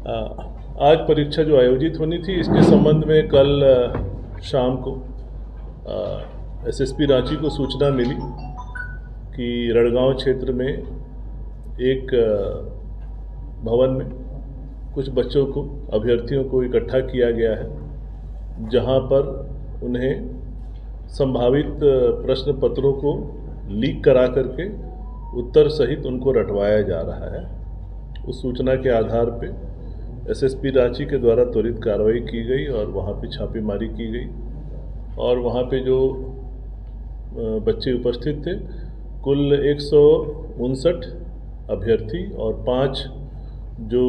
आ, आज परीक्षा जो आयोजित होनी थी इसके संबंध में कल शाम को एसएसपी रांची को सूचना मिली कि रड़गांव क्षेत्र में एक भवन में कुछ बच्चों को, अभ्यर्थियों को इकट्ठा किया गया है, जहां पर उन्हें संभावित प्रश्न पत्रों को लीक करा करके उत्तर सहित उनको रटवाया जा रहा है। उस सूचना के आधार पे एसएसपी रांची के द्वारा त्वरित कार्रवाई की गई और वहाँ पे छापेमारी की गई और वहाँ पे जो बच्चे उपस्थित थे, कुल 159 अभ्यर्थी और 5 जो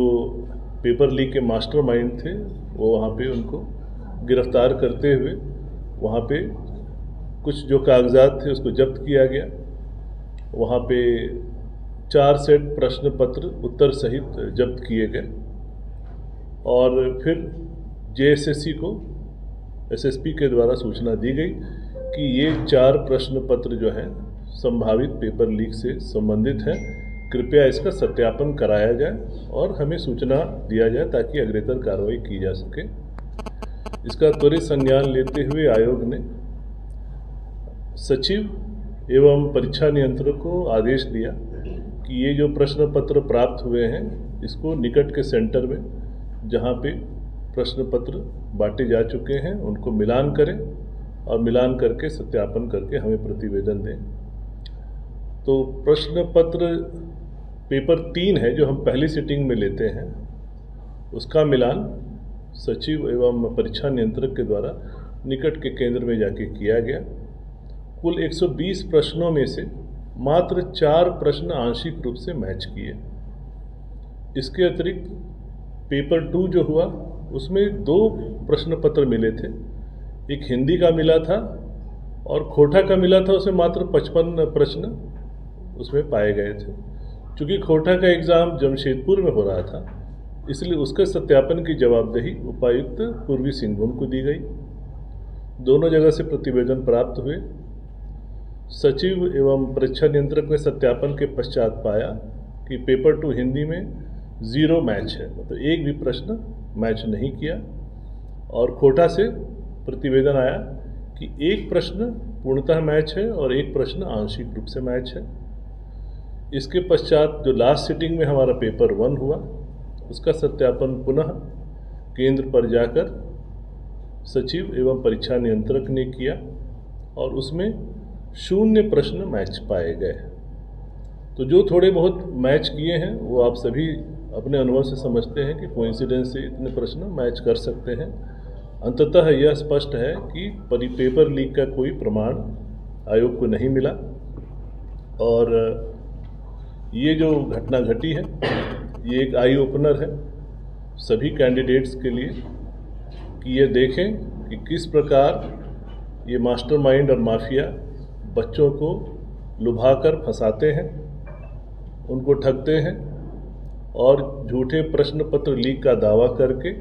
पेपर लीक के मास्टरमाइंड थे, वो वहाँ पे उनको गिरफ्तार करते हुए वहाँ पे कुछ जो कागजात थे उसको जब्त किया गया। वहाँ पे 4 सेट प्रश्न पत्र उत्तर सहित जब्त किए गए और फिर जेएसएससी को एसएसपी के द्वारा सूचना दी गई कि ये 4 प्रश्न पत्र जो हैं संभावित पेपर लीक से संबंधित हैं, कृपया इसका सत्यापन कराया जाए और हमें सूचना दिया जाए ताकि अग्रेतर कार्रवाई की जा सके। इसका त्वरित संज्ञान लेते हुए आयोग ने सचिव एवं परीक्षा नियंत्रक को आदेश दिया कि ये जो प्रश्न पत्र प्राप्त हुए हैं इसको निकट के सेंटर में जहाँ पे प्रश्न पत्र बांटे जा चुके हैं उनको मिलान करें और मिलान करके सत्यापन करके हमें प्रतिवेदन दें। तो प्रश्न पत्र पेपर 3 है जो हम पहली सिटिंग में लेते हैं, उसका मिलान सचिव एवं परीक्षा नियंत्रक के द्वारा निकट के केंद्र में जाके किया गया। कुल 120 प्रश्नों में से मात्र 4 प्रश्न आंशिक रूप से मैच किए। इसके अतिरिक्त पेपर 2 जो हुआ उसमें 2 प्रश्न पत्र मिले थे, एक हिंदी का मिला था और खोटा का मिला था, उसमें मात्र 55 प्रश्न उसमें पाए गए थे। चूँकि खोटा का एग्ज़ाम जमशेदपुर में हो रहा था इसलिए उसके सत्यापन की जवाबदेही उपायुक्त पूर्वी सिंहभूम को दी गई। दोनों जगह से प्रतिवेदन प्राप्त हुए। सचिव एवं परीक्षा नियंत्रक ने सत्यापन के पश्चात पाया कि पेपर 2 हिंदी में 0 मैच है, मतलब एक भी प्रश्न मैच नहीं किया और खोटा से प्रतिवेदन आया कि एक प्रश्न पूर्णतः मैच है और एक प्रश्न आंशिक रूप से मैच है। इसके पश्चात जो लास्ट सिटिंग में हमारा पेपर 1 हुआ उसका सत्यापन पुनः केंद्र पर जाकर सचिव एवं परीक्षा नियंत्रक ने किया और उसमें 0 प्रश्न मैच पाए गए। तो जो थोड़े बहुत मैच किए हैं वो आप सभी अपने अनुभव से समझते हैं कि कोइंसिडेंस से इतने प्रश्न मैच कर सकते हैं। अंततः यह स्पष्ट है कि पेपर लीक का कोई प्रमाण आयोग को नहीं मिला और ये जो घटना घटी है ये एक आई ओपनर है सभी कैंडिडेट्स के लिए कि ये देखें कि किस प्रकार ये मास्टरमाइंड और माफिया बच्चों को लुभाकर फंसाते हैं, उनको ठगते हैं और झूठे प्रश्न पत्र लीक का दावा करके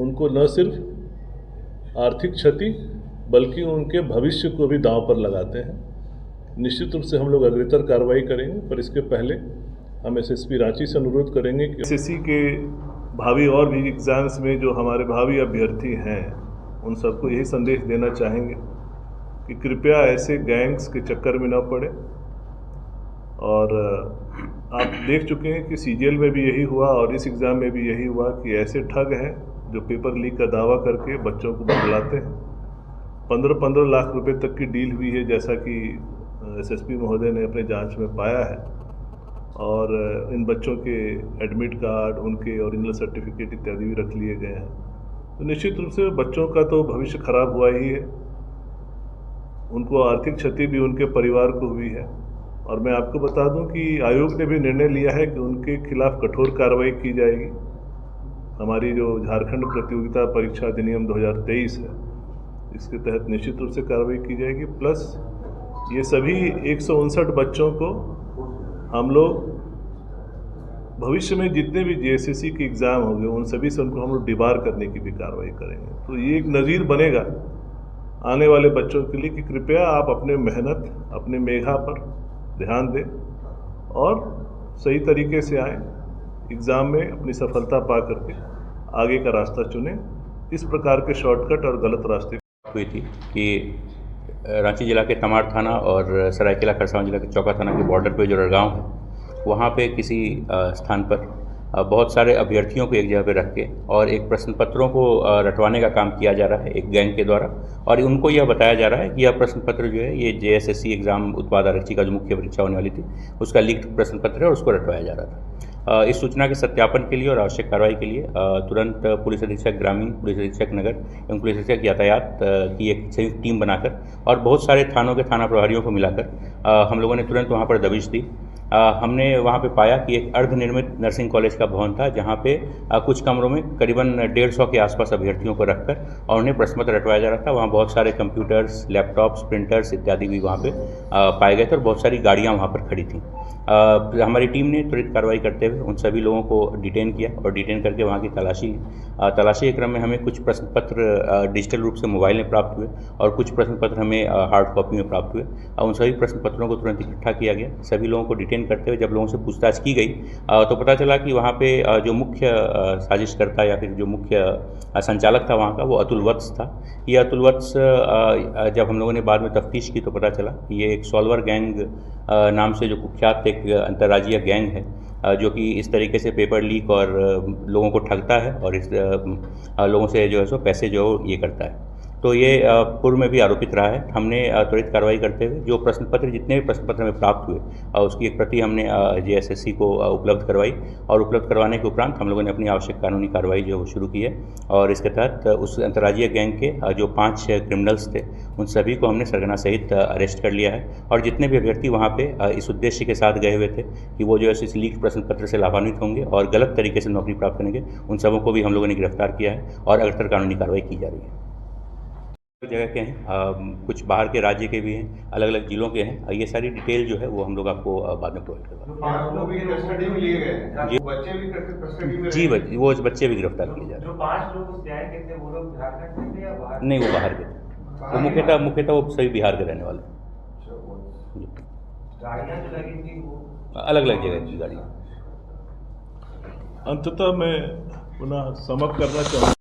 उनको न सिर्फ आर्थिक क्षति बल्कि उनके भविष्य को भी दांव पर लगाते हैं। निश्चित रूप से हम लोग अग्रेतर कार्रवाई करेंगे, पर इसके पहले हम एसएसपी रांची से अनुरोध करेंगे कि एसएससी के भावी और भी एग्ज़ाम्स में जो हमारे भावी अभ्यर्थी हैं उन सबको यही संदेश देना चाहेंगे कि कृपया ऐसे गैंग्स के चक्कर में न पड़े। और आप देख चुके हैं कि सीजीएल में भी यही हुआ और इस एग्ज़ाम में भी यही हुआ कि ऐसे ठग हैं जो पेपर लीक का दावा करके बच्चों को बदलाते हैं। 15-15 लाख रुपए तक की डील हुई है जैसा कि एसएसपी महोदय ने अपने जांच में पाया है और इन बच्चों के एडमिट कार्ड, उनके ओरिजिनल सर्टिफिकेट इत्यादि भी रख लिए गए हैं। तो निश्चित रूप से बच्चों का तो भविष्य खराब हुआ ही है, उनको आर्थिक क्षति भी उनके परिवार को हुई है। और मैं आपको बता दूं कि आयोग ने भी निर्णय लिया है कि उनके खिलाफ कठोर कार्रवाई की जाएगी। हमारी जो झारखंड प्रतियोगिता परीक्षा अधिनियम 2023 है इसके तहत निश्चित रूप से कार्रवाई की जाएगी। प्लस ये सभी 159 बच्चों को हम लोग भविष्य में जितने भी जेएसएससी के एग्ज़ाम होंगे उन सभी से उनको हम लोग डिबार करने की भी कार्रवाई करेंगे। तो ये एक नज़ीर बनेगा आने वाले बच्चों के लिए कि कृपया आप अपने मेहनत, अपने मेधा पर ध्यान दें और सही तरीके से आएँ। एग्ज़ाम में अपनी सफलता पा करके आगे का रास्ता चुने। इस प्रकार के शॉर्टकट और गलत रास्ते हुई थी कि रांची जिला के तमाड़ थाना और सरायकेला खरसावां जिला के चौका थाना के बॉर्डर पे जो रड़गांव है, वहाँ पे किसी स्थान पर बहुत सारे अभ्यर्थियों को एक जगह पे रख के और एक प्रश्न पत्रों को रटवाने का काम किया जा रहा है एक गैंग के द्वारा। और उनको यह बताया जा रहा है कि यह प्रश्न पत्र जो है ये JSSC एग्ज़ाम उत्पाद आरक्षी का जो मुख्य परीक्षा होने वाली थी उसका लीक प्रश्न पत्र है और उसको रटवाया जा रहा था। इस सूचना के सत्यापन के लिए और आवश्यक कार्रवाई के लिए तुरंत पुलिस अधीक्षक ग्रामीण, पुलिस अधीक्षक नगर एवं पुलिस अधीक्षक यातायात की एक संयुक्त टीम बनाकर और बहुत सारे थानों के थाना प्रभारियों को मिलाकर हम लोगों ने तुरंत वहाँ पर दबिश दी। हमने वहाँ पे पाया कि एक अर्धनिर्मित नर्सिंग कॉलेज का भवन था जहाँ पे कुछ कमरों में करीबन 150 के आसपास अभ्यर्थियों को रखकर और उन्हें प्रश्न पत्र रटवाया जा रहा था। वहाँ बहुत सारे कंप्यूटर्स, लैपटॉप्स, प्रिंटर्स इत्यादि भी वहाँ पे पाए गए थे और बहुत सारी गाड़ियाँ वहाँ पर खड़ी थीं। हमारी टीम ने त्वरित कार्रवाई करते हुए उन सभी लोगों को डिटेन किया और डिटेन करके वहाँ की तलाशी के क्रम में हमें कुछ प्रश्न पत्र डिजिटल रूप से मोबाइल में प्राप्त हुए और कुछ प्रश्न पत्र हमें हार्ड कॉपी में प्राप्त हुए। उन सभी प्रश्न पत्रों को तुरंत इकट्ठा किया गया। सभी लोगों को डिटेन करते हुए जब लोगों से पूछताछ की गई तो पता चला कि वहाँ पे जो मुख्य साजिशकर्ता या फिर जो मुख्य संचालक था वहाँ का वो अतुल वत्स था। ये अतुल वत्स जब हम लोगों ने बाद में तफ्तीश की तो पता चला कि ये एक सॉल्वर गैंग नाम से जो कुख्यात एक अंतर्राज्यीय गैंग है जो कि इस तरीके से पेपर लीक और लोगों को ठगता है और इस लोगों से जो है सो पैसे जो ये करता है। तो ये पूर्व में भी आरोपित रहा है। हमने त्वरित कार्रवाई करते हुए जो प्रश्न पत्र जितने भी प्रश्न पत्र हमें प्राप्त हुए उसकी एक प्रति हमने JSSC को उपलब्ध करवाई और उपलब्ध करवाने के उपरांत हम लोगों ने अपनी आवश्यक कानूनी कार्रवाई जो शुरू की है और इसके तहत उस अंतर्राज्यीय गैंग के जो 5 क्रिमिनल्स थे उन सभी को हमने सरगना सहित अरेस्ट कर लिया है। और जितने भी अभ्यर्थी वहाँ पे इस उद्देश्य के साथ गए हुए थे कि वो जो है इस लीक प्रश्न पत्र से लाभान्वित होंगे और गलत तरीके से नौकरी प्राप्त करेंगे, उन सबों को भी हम लोगों ने गिरफ्तार किया है और अगतर कानूनी कार्रवाई की जा रही है। जगह के हैं, कुछ बाहर के राज्य के भी हैं, अलग अलग जिलों के हैं। ये सारी डिटेल जो है वो हम लोग आपको बाद में प्रोवाइड करवाएंगे। जी वो बच्चे भी गिरफ्तार किए जा रहे हैं। जो 5 लोग उस गैंग के थे वो लोग झारखंड के थे या बाहर? नहीं, वो बाहर के थे। वो मुख्यतः वो सभी बिहार के रहने वाले। गाड़ियाँ जो लगी थी वो अलग अलग जगह की गाड़ियाँ। अंततः मैं पुनः समाप्त करना चाहूँगा।